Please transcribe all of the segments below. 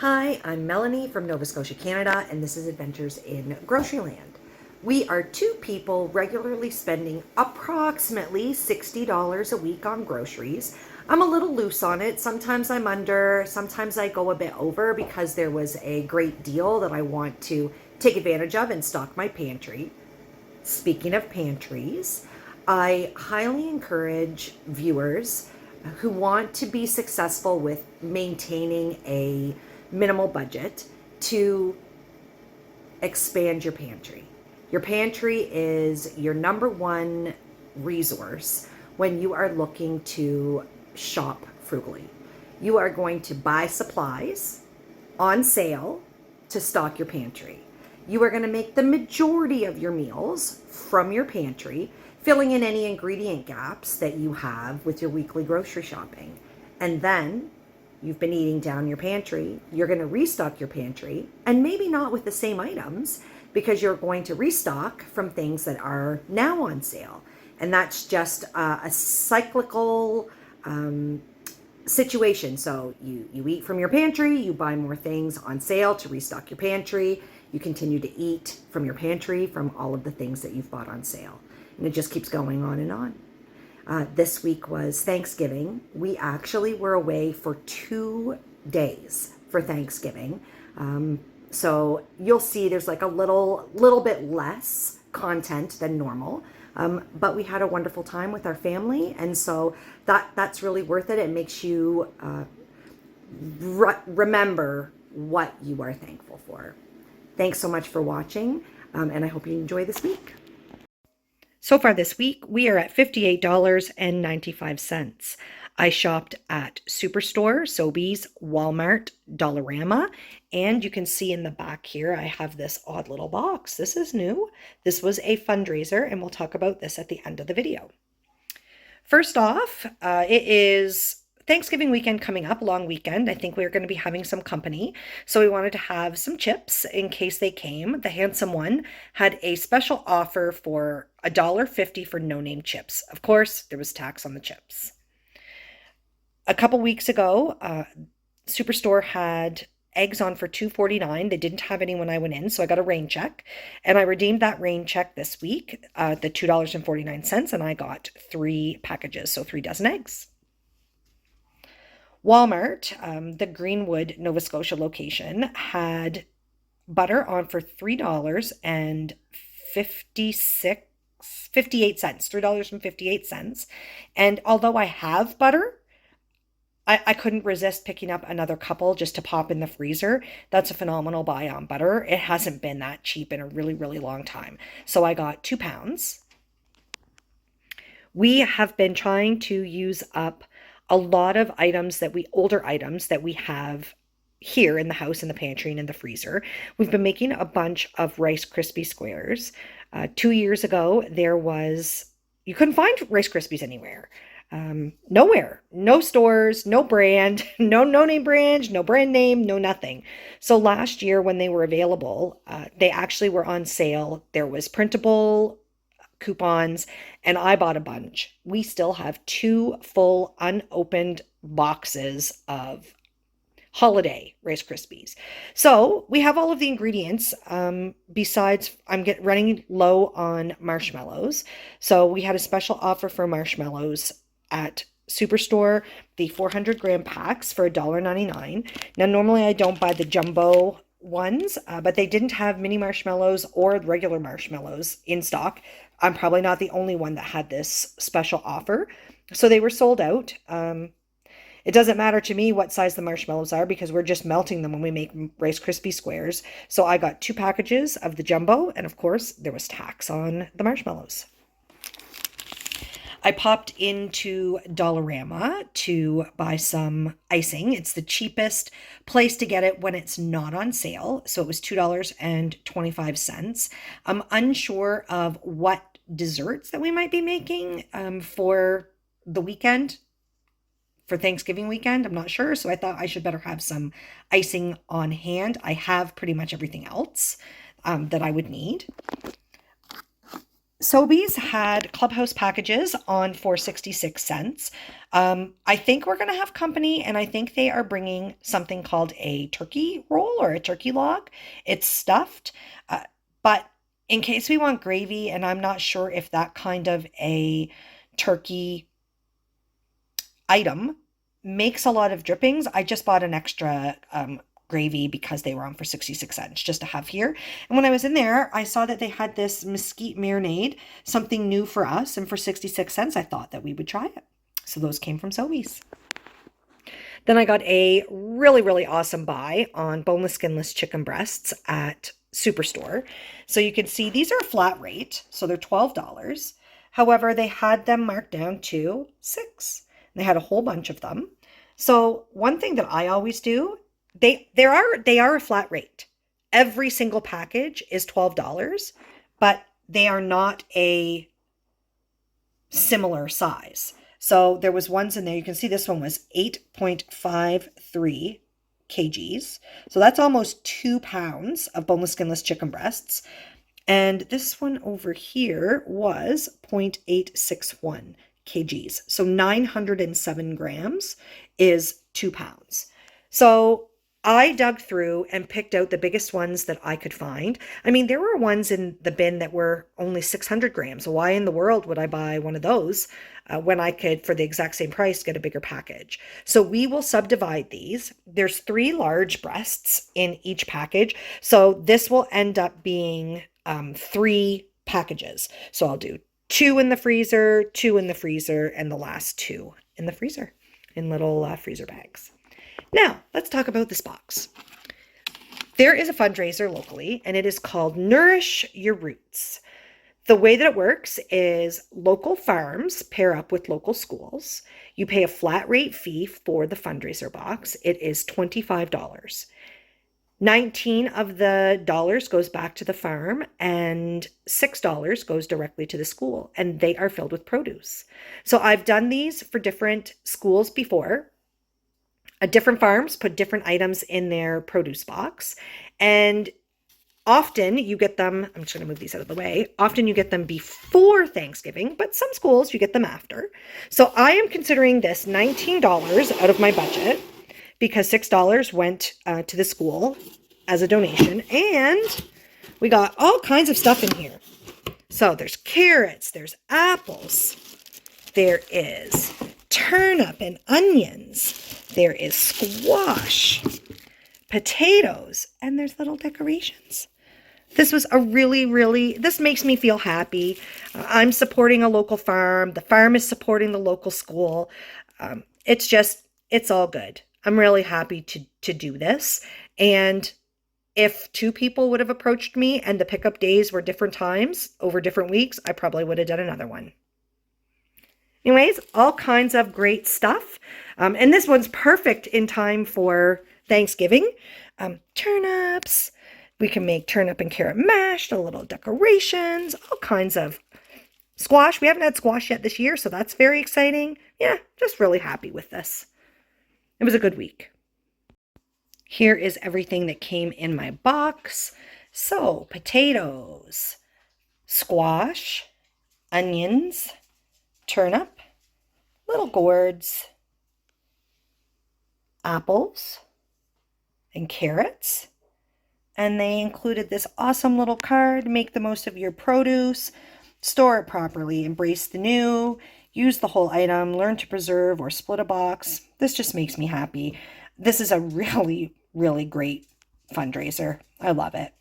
Hi, I'm Melanie from Nova Scotia, Canada, and this is Adventures in Groceryland. We are two people regularly spending approximately $60 a week on groceries. I'm a little loose on it. Sometimes I'm under, sometimes I go a bit over because there was a great deal that I want to take advantage of and stock my pantry. Speaking of pantries, I highly encourage viewers who want to be successful with maintaining a minimal budget to expand your pantry. Your pantry is your number one resource when you are looking to shop frugally. You are going to buy supplies on sale to stock your pantry. You are going to make the majority of your meals from your pantry, filling in any ingredient gaps that you have with your weekly grocery shopping. And then you've been eating down your pantry. You're going to restock your pantry, and maybe not with the same items because you're going to restock from things that are now on sale. And that's just a cyclical situation. So you eat from your pantry, you buy more things on sale to restock your pantry. You continue to eat from your pantry from all of the things that you've bought on sale. And it just keeps going on and on. This week was Thanksgiving. We actually were away for 2 days for Thanksgiving. So you'll see there's like a little bit less content than normal. But we had a wonderful time with our family. And so that's really worth it. It makes you remember what you are thankful for. Thanks so much for watching. And I hope you enjoy this week. So far this week, we are at $58.95. I shopped at Superstore, Sobeys, Walmart, Dollarama, and you can see in the back here, I have this odd little box. This is new. This was a fundraiser, and we'll talk about this at the end of the video. First off, it is Thanksgiving weekend coming up, long weekend. I think we're going to be having some company. So we wanted to have some chips in case they came. The Handsome One had a special offer for $1.50 for no-name chips. Of course, there was tax on the chips. A couple weeks ago, Superstore had eggs on for $2.49. They didn't have any when I went in, so I got a rain check. And I redeemed that rain check this week, the $2.49, and I got 3 packages, so 3 dozen eggs. Walmart, the Greenwood, Nova Scotia location, had butter on for $3.58. And although I have butter, I couldn't resist picking up another couple just to pop in the freezer. That's a phenomenal buy on butter. It hasn't been that cheap in a really, really long time. So I got 2 pounds. We have been trying to use up a lot of older items that we have here in the house, in the pantry, and in the freezer. We've been making a bunch of Rice Krispie squares. 2 years ago, you couldn't find Rice Krispies anywhere. Nowhere, no stores, no brand, no name brand, no brand name, no nothing. So last year when they were available, they actually were on sale. There was printable coupons, and I bought a bunch. We still have 2 full unopened boxes of holiday Rice Krispies. So we have all of the ingredients. Besides, I'm running low on marshmallows. So we had a special offer for marshmallows at Superstore, the 400-gram packs for $1.99. Now, normally I don't buy the jumbo ones, but they didn't have mini marshmallows or regular marshmallows in stock. I'm probably not the only one that had this special offer. So they were sold out. It doesn't matter to me what size the marshmallows are because we're just melting them when we make Rice Krispie squares. So I got 2 packages of the jumbo, and of course there was tax on the marshmallows. I popped into Dollarama to buy some icing. It's the cheapest place to get it when it's not on sale. So it was $2.25. I'm unsure of what desserts that we might be making for the weekend, for Thanksgiving weekend. I'm not sure. So I thought I should better have some icing on hand. I have pretty much everything else that I would need. Sobeys had Clubhouse packages on for 66 cents. I think we're going to have company, and I think they are bringing something called a turkey roll or a turkey log. It's stuffed, but in case we want gravy, and I'm not sure if that kind of a turkey item makes a lot of drippings. I just bought an extra gravy because they were on for 66 cents just to have here. And when I was in there, I saw that they had this mesquite marinade, something new for us. And for 66 cents, I thought that we would try it. So those came from Sobeys. Then I got a really, really awesome buy on boneless, skinless chicken breasts at Superstore. So you can see these are a flat rate, so they're $12. However, they had them marked down to $6. They had a whole bunch of them. So one thing that I always do, they are a flat rate. Every single package is $12, but they are not a similar size. So there was ones in there. You can see this one was 8.53 kgs. So that's almost 2 pounds of boneless, skinless chicken breasts. And this one over here was 0.861 kgs. So 907 grams is 2 pounds. So I dug through and picked out the biggest ones that I could find. I mean, there were ones in the bin that were only 600 grams. Why in the world would I buy one of those when I could, for the exact same price, get a bigger package? So we will subdivide these. There's 3 large breasts in each package. So this will end up being 3 packages. So I'll do 2 in the freezer, 2 in the freezer, and the last 2 in the freezer in little freezer bags. Now, let's talk about this box. There is a fundraiser locally, and it is called Nourish Your Roots. The way that it works is local farms pair up with local schools. You pay a flat rate fee for the fundraiser box. It is $25. 19 of the dollars goes back to the farm, and $6 goes directly to the school, and they are filled with produce. So I've done these for different schools before. Different farms put different items in their produce box, and often you get them, I'm just going to move these out of the way, often you get them before Thanksgiving, but some schools you get them after. So I am considering this $19 out of my budget because $6 went to the school as a donation, and we got all kinds of stuff in here. So there's carrots, there's apples, there is turnip and onions, there is squash, potatoes, and there's little decorations. This was a this makes me feel happy. I'm supporting a local farm. The farm is supporting the local school. It's all good. I'm really happy to do this. And if 2 people would have approached me and the pickup days were different times over different weeks, I probably would have done another one. Anyways, all kinds of great stuff. And this one's perfect in time for Thanksgiving. Turnips. We can make turnip and carrot mash, a little decorations, all kinds of squash. We haven't had squash yet this year, so that's very exciting. Yeah, just really happy with this. It was a good week. Here is everything that came in my box. So, potatoes, squash, onions, turnip, little gourds, apples, and carrots. And they included this awesome little card: make the most of your produce, store it properly, embrace the new, use the whole item, learn to preserve or split a box. This just makes me happy. This is a really, really great fundraiser. I love it.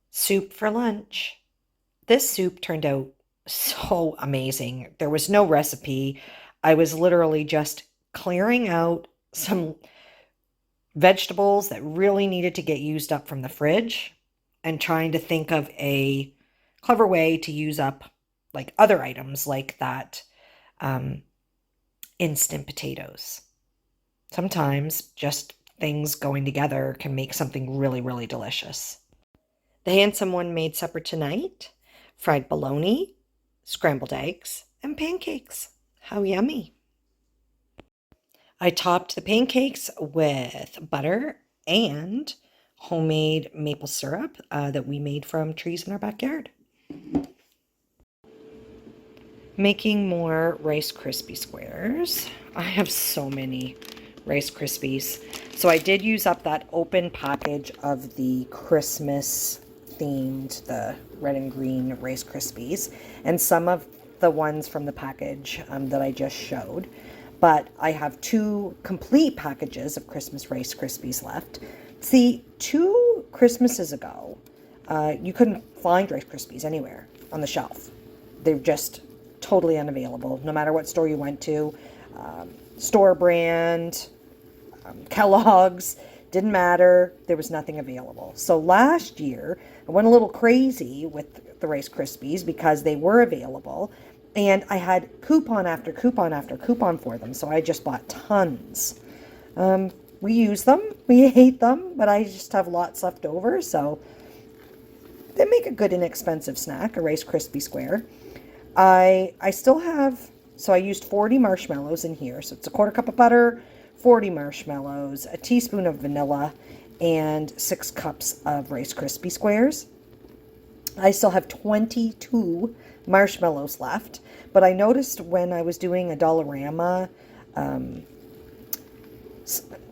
Soup for lunch. This soup turned out so amazing. There was no recipe. I was literally just clearing out some vegetables that really needed to get used up from the fridge and trying to think of a clever way to use up like other items like that instant potatoes. Sometimes just things going together can make something really, really delicious. The handsome one made supper tonight: fried bologna, scrambled eggs, and pancakes. How yummy. I topped the pancakes with butter and homemade maple syrup that we made from trees in our backyard. Making more Rice Krispie squares. I have so many Rice Krispies. So I did use up that open package of the Christmas themed, the red and green Rice Krispies, and some of the ones from the package that I just showed. But I have 2 complete packages of Christmas Rice Krispies left. See, 2 Christmases ago, you couldn't find Rice Krispies anywhere on the shelf. They're just totally unavailable, no matter what store you went to. Store brand, Kellogg's, didn't matter. There was nothing available. So last year, I went a little crazy with the Rice Krispies because they were available. And I had coupon after coupon after coupon for them. So I just bought tons. We use them. We hate them. But I just have lots left over. So they make a good inexpensive snack, a Rice Krispie square. I still have, so I used 40 marshmallows in here. So it's a quarter cup of butter, 40 marshmallows, a teaspoon of vanilla, and 6 cups of Rice Krispie squares. I still have 22 marshmallows left, but I noticed when I was doing a Dollarama,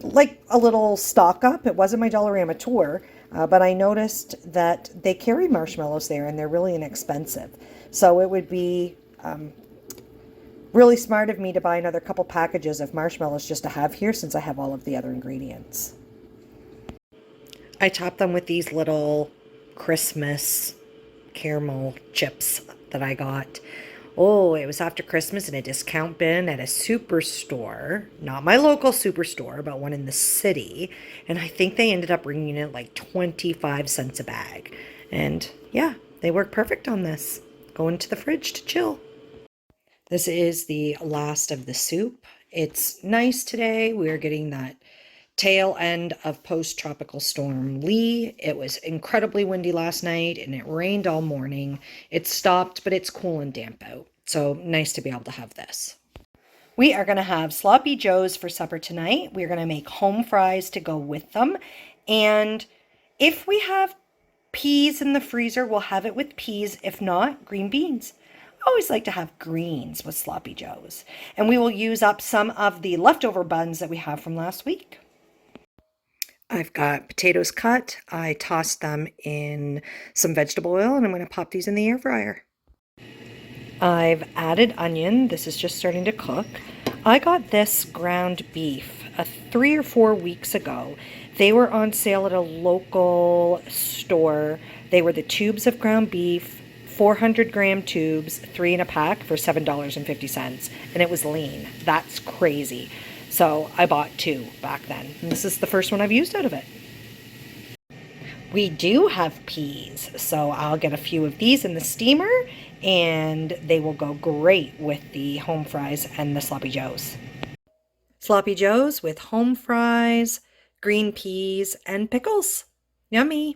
like a little stock up, it wasn't my Dollarama tour, but I noticed that they carry marshmallows there and they're really inexpensive. So it would be really smart of me to buy another couple packages of marshmallows just to have here since I have all of the other ingredients. I top them with these little Christmas caramel chips that I got. Oh, it was after Christmas in a discount bin at a superstore. Not my local superstore, but one in the city. And I think they ended up bringing it like 25 cents a bag. And yeah, they work perfect on this. Go into the fridge to chill. This is the last of the soup. It's nice today. We're getting that tail end of post-tropical storm Lee. It was incredibly windy last night and it rained all morning. It stopped, but it's cool and damp out. So nice to be able to have this. We are going to have sloppy joes for supper tonight. We're going to make home fries to go with them. And if we have peas in the freezer, we'll have it with peas. If not, green beans. I always like to have greens with sloppy joes. And we will use up some of the leftover buns that we have from last week. I've got potatoes cut. I tossed them in some vegetable oil and I'm going to pop these in the air fryer. I've added onion. This is just starting to cook. I got this ground beef 3 or 4 weeks ago. They were on sale at a local store. They were the tubes of ground beef, 400-gram tubes, 3 in a pack for $7.50. And it was lean. That's crazy. So I bought 2 back then. And this is the first one I've used out of it. We do have peas, so I'll get a few of these in the steamer and they will go great with the home fries and the sloppy joes. Sloppy joes with home fries, green peas, and pickles. Yummy!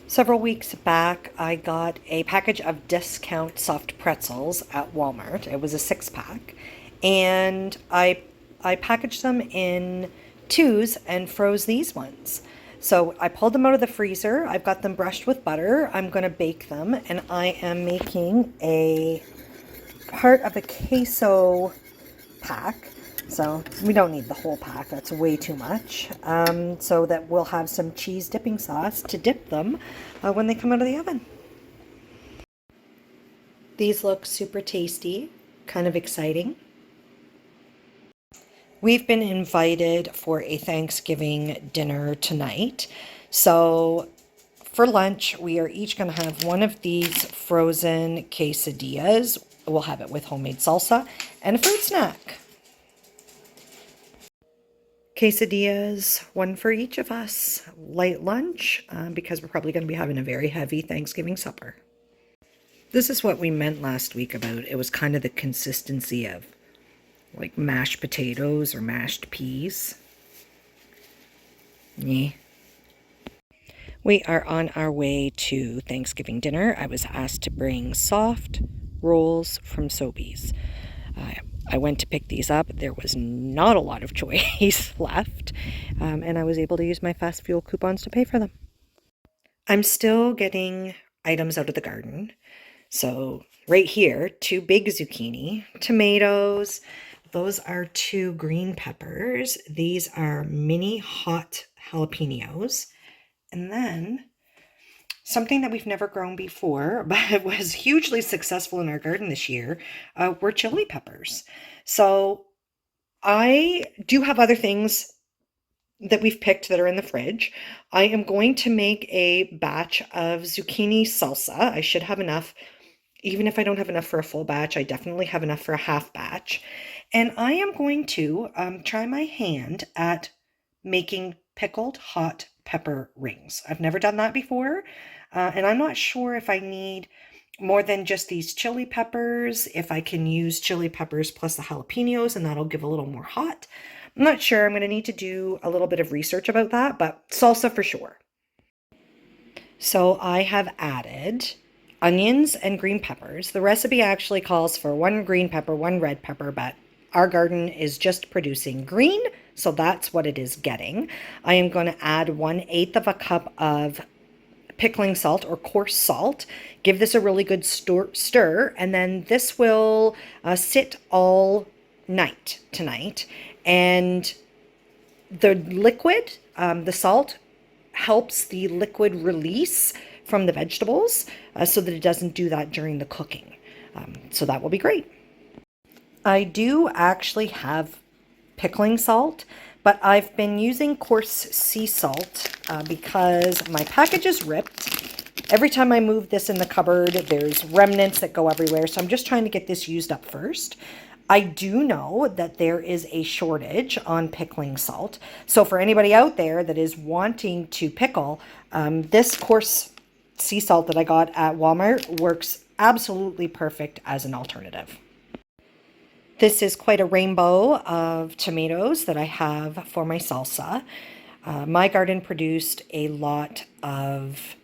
Several weeks back, I got a package of discount soft pretzels at Walmart. It was a 6-pack. And I packaged them in 2s and froze these ones. So I pulled them out of the freezer. I've got them brushed with butter. I'm going to bake them. And I am making a part of a queso pack. So we don't need the whole pack. That's way too much. So that we'll have some cheese dipping sauce to dip them when they come out of the oven. These look super tasty, kind of exciting. We've been invited for a Thanksgiving dinner tonight. So for lunch, we are each going to have one of these frozen quesadillas. We'll have it with homemade salsa and a fruit snack. Quesadillas, one for each of us. Light lunch, because we're probably going to be having a very heavy Thanksgiving supper. This is what we meant last week about it was kind of the consistency of like mashed potatoes or mashed peas. Yeah. We are on our way to Thanksgiving dinner. I was asked to bring soft rolls from Sobeys. I went to pick these up. There was not a lot of choice left, and I was able to use my fast fuel coupons to pay for them. I'm still getting items out of the garden. So right here, 2 big zucchini, tomatoes. Those are 2 green peppers. These are mini hot jalapenos. And then something that we've never grown before, but it was hugely successful in our garden this year, were chili peppers. So I do have other things that we've picked that are in the fridge. I am going to make a batch of zucchini salsa. I should have enough. Even if I don't have enough for a full batch, I definitely have enough for a half batch. And I am going to try my hand at making pickled hot pepper rings. I've never done that before, and I'm not sure if I need more than just these chili peppers, if I can use chili peppers plus the jalapenos, and that'll give a little more hot. I'm not sure. I'm going to need to do a little bit of research about that, but salsa for sure. So I have added onions and green peppers. The recipe actually calls for 1 green pepper, 1 red pepper, but our garden is just producing green, so that's what it is getting. I am going to add 1/8 of a cup of pickling salt or coarse salt. Give this a really good stir, and then this will sit all night tonight. And the liquid, the salt, helps the liquid release from the vegetables so that it doesn't do that during the cooking. So that will be great. I do actually have pickling salt, but I've been using coarse sea salt because my package is ripped. Every time I move this in the cupboard, there's remnants that go everywhere. So I'm just trying to get this used up first. I do know that there is a shortage on pickling salt. So for anybody out there that is wanting to pickle, this coarse sea salt that I got at Walmart works absolutely perfect as an alternative. This is quite a rainbow of tomatoes that I have for my salsa. My garden produced a lot of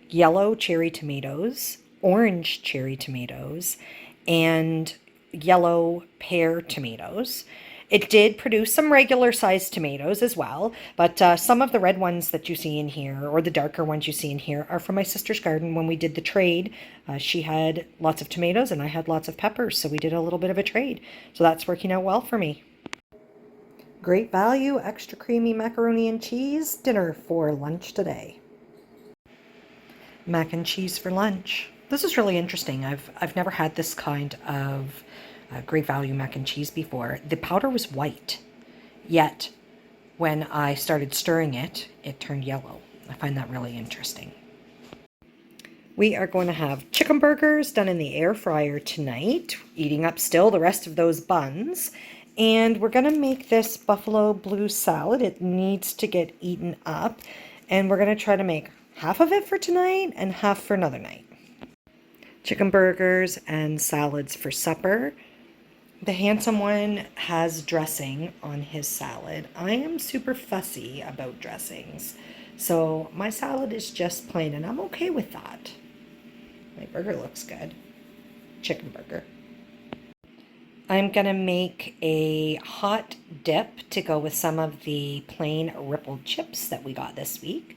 yellow cherry tomatoes, orange cherry tomatoes, and yellow pear tomatoes. It did produce some regular sized tomatoes as well, but some of the red ones that you see in here, or the darker ones you see in here, are from my sister's garden. When we did the trade, she had lots of tomatoes and I had lots of peppers, so we did a little bit of a trade. So that's working out well for me. Great value, extra creamy macaroni and cheese dinner for lunch today. Mac and cheese for lunch. This is really interesting. I've never had this kind of great value mac and cheese before. The powder was white, yet when I started stirring it, it turned yellow. I find that really interesting. We are going to have chicken burgers done in the air fryer tonight, eating up still the rest of those buns. And we're going to make this buffalo blue salad. It needs to get eaten up. And we're going to try to make half of it for tonight and half for another night. Chicken burgers and salads for supper. The handsome one has dressing on his salad. I am super fussy about dressings, so my salad is just plain, and I'm okay with that. My burger looks good. Chicken burger. I'm gonna make a hot dip to go with some of the plain rippled chips that we got this week.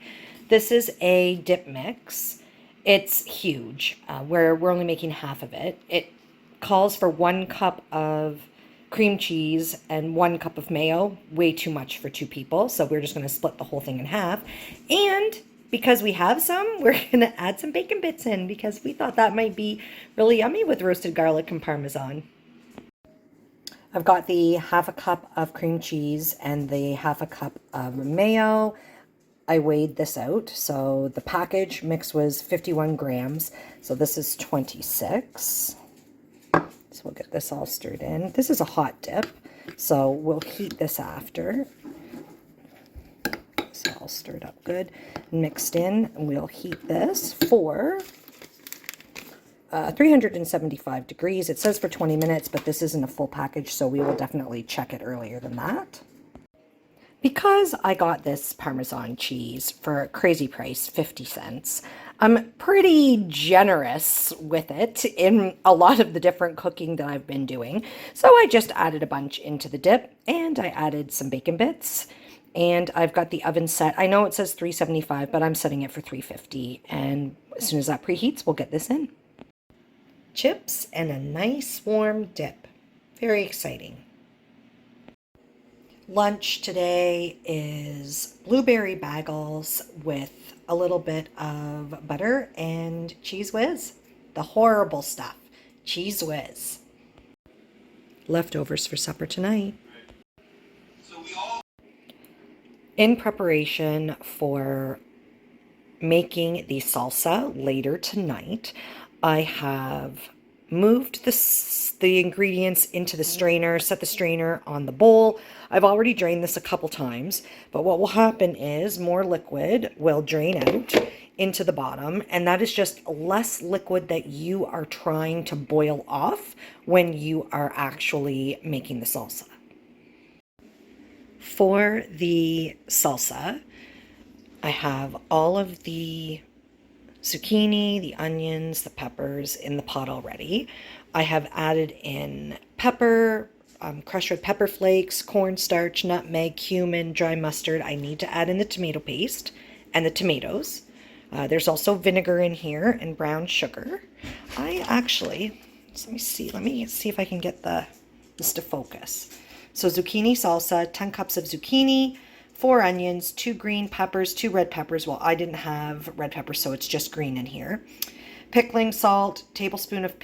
This is a dip mix. It's huge. We're only making half of it. It calls for 1 cup of cream cheese and 1 cup of mayo. Way too much for 2 people, so we're just going to split the whole thing in half. And because we have some, we're going to add some bacon bits in because we thought that might be really yummy with roasted garlic and parmesan. I've got the 1/2 cup of cream cheese and the 1/2 cup of mayo. I weighed this out, so the package mix was 51 grams, so this is 26. So we'll get this all stirred in. This is a hot dip, so we'll heat this after. So all stirred up good, mixed in, and we'll heat this for 375 degrees. It says for 20 minutes, but this isn't a full package, so we will definitely check it earlier than that. Because I got this Parmesan cheese for a crazy price, 50 cents, I'm pretty generous with it in a lot of the different cooking that I've been doing. So I just added a bunch into the dip, and I added some bacon bits, and I've got the oven set. I know it says 375, but I'm setting it for 350, and as soon as that preheats, we'll get this in. chips and a nice warm dip. Very exciting. Lunch today is blueberry bagels with a little bit of butter and cheese whiz. The horrible stuff. Cheese whiz. Leftovers for supper tonight. In preparation for making the salsa later tonight, I have moved the ingredients into the strainer, set the strainer on the bowl. I've already drained this a couple times, but what will happen is more liquid will drain out into the bottom, and that is just less liquid that you are trying to boil off when you are actually making the salsa. For the salsa, I have all of the zucchini, the onions, the peppers in the pot already. I have added in pepper, crushed red pepper flakes, cornstarch, nutmeg, cumin, dry mustard. I need to add in the tomato paste and the tomatoes. There's also vinegar in here and brown sugar. Let me see if I can get this to focus. So zucchini salsa, 10 cups of zucchini, 4 onions, 2 green peppers, 2 red peppers. Well, I didn't have red peppers, so it's just green in here. Pickling salt, tablespoon of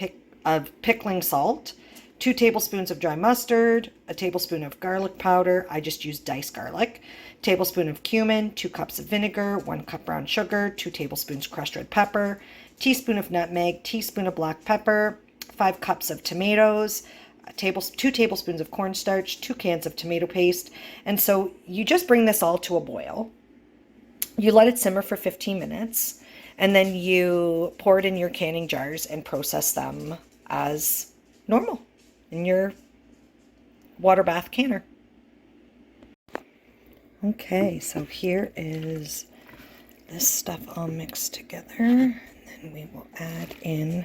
pickling salt, 2 tablespoons of dry mustard, a tablespoon of garlic powder. I just used diced garlic. Tablespoon of cumin, 2 cups of vinegar, 1 cup brown sugar, 2 tablespoons crushed red pepper, teaspoon of nutmeg, teaspoon of black pepper, 5 cups of tomatoes, 2 tablespoons of cornstarch, 2 cans of tomato paste. And so you just bring this all to a boil. You let it simmer for 15 minutes, and then you pour it in your canning jars and process them as normal in your water bath canner. Okay, so here is this stuff all mixed together, and then we will add in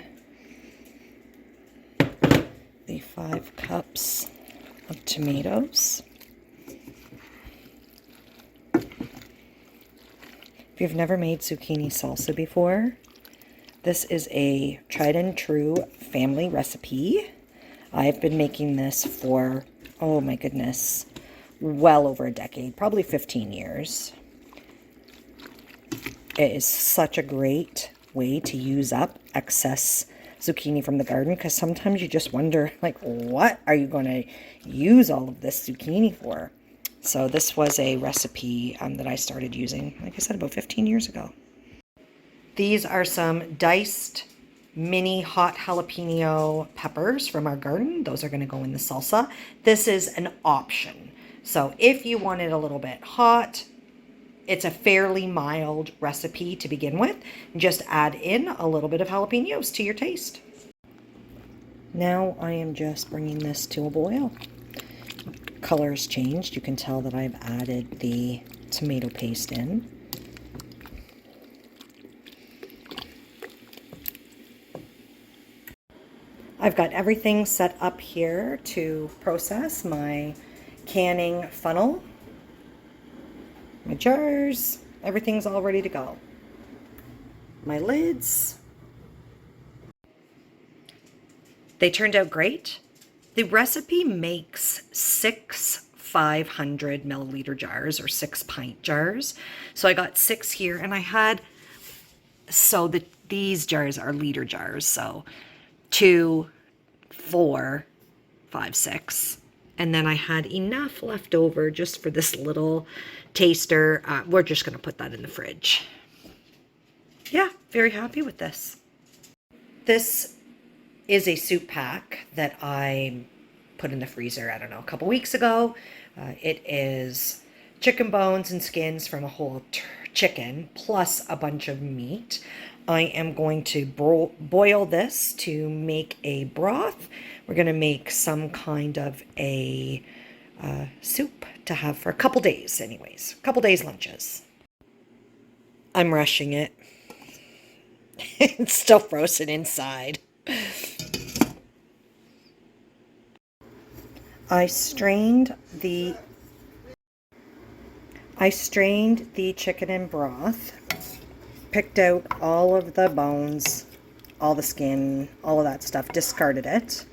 the 5 cups of tomatoes. If you've never made zucchini salsa before, this is a tried and true family recipe. I've been making this for, oh my goodness, well over a decade, probably 15 years. It is such a great way to use up excess zucchini from the garden, because sometimes you just wonder, like, what are you going to use all of this zucchini for? So this was a recipe that I started using, like I said, about 15 years ago. These are some diced mini hot jalapeno peppers from our garden. Those are going to go in the salsa. This is an option. So if you want it a little bit hot, it's a fairly mild recipe to begin with. Just add in a little bit of jalapenos to your taste. Now I am just bringing this to a boil. Color has changed. You can tell that I've added the tomato paste in. I've got everything set up here to process my canning funnel. My jars, everything's all ready to go. My lids. They turned out great. The recipe makes 6 500 milliliter jars, or 6 pint jars. So I got 6 here, and I had, these jars are liter jars. So 2, 4, 5, 6. And then I had enough left over just for this little taster. We're just going to put that in the fridge. Yeah, very happy with this. This is a soup pack that I put in the freezer, I don't know, a couple weeks ago. It is chicken bones and skins from a whole chicken, plus a bunch of meat. I am going to boil this to make a broth. We're going to make some kind of a soup to have for a couple days anyways. A couple days lunches. I'm rushing it. It's still frozen inside. I strained the chicken in broth, picked out all of the bones, all the skin, all of that stuff, discarded it.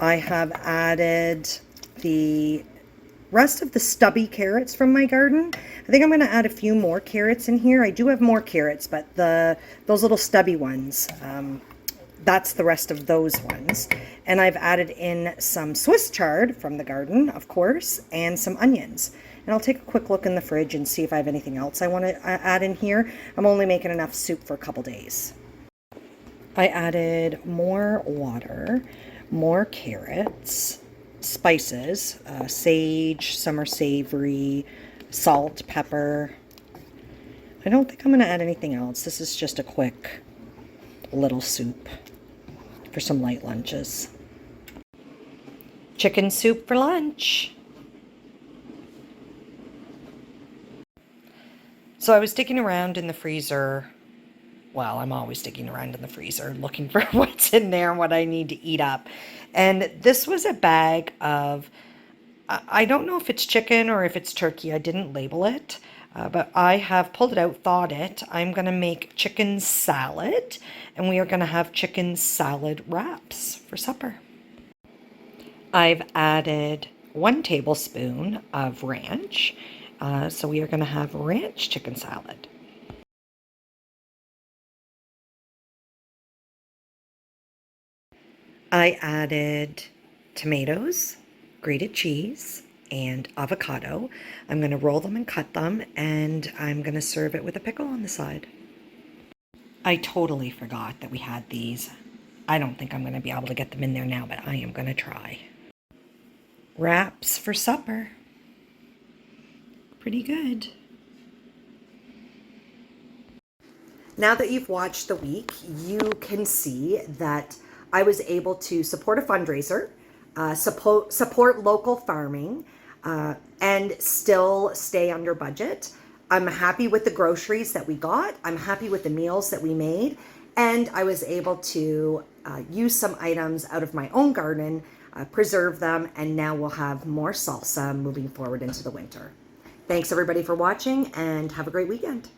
I have added the rest of the stubby carrots from my garden. I think I'm going to add a few more carrots in here. I do have more carrots, but those little stubby ones, that's the rest of those ones. And I've added in some Swiss chard from the garden, of course, and some onions. And I'll take a quick look in the fridge and see if I have anything else I want to add in here. I'm only making enough soup for a couple days. I added more water, more carrots, spices, sage, summer savory, salt, pepper. I don't think I'm going to add anything else. This is just a quick little soup for some light lunches. Chicken soup for lunch. So I was digging around in the freezer. Well, I'm always digging around in the freezer looking for what's in there and what I need to eat up. And this was a bag of, I don't know if it's chicken or if it's turkey. I didn't label it, but I have pulled it out, thawed it. I'm going to make chicken salad, and we are going to have chicken salad wraps for supper. I've added 1 tablespoon of ranch, so we are going to have ranch chicken salad. I added tomatoes, grated cheese, and avocado. I'm going to roll them and cut them, and I'm going to serve it with a pickle on the side. I totally forgot that we had these. I don't think I'm going to be able to get them in there now, but I am going to try. Wraps for supper. Pretty good. Now that you've watched the week, you can see that I was able to support a fundraiser, support local farming, and still stay under budget. I'm happy with the groceries that we got. I'm happy with the meals that we made. And I was able to use some items out of my own garden, preserve them, and now we'll have more salsa moving forward into the winter. Thanks everybody for watching, and have a great weekend.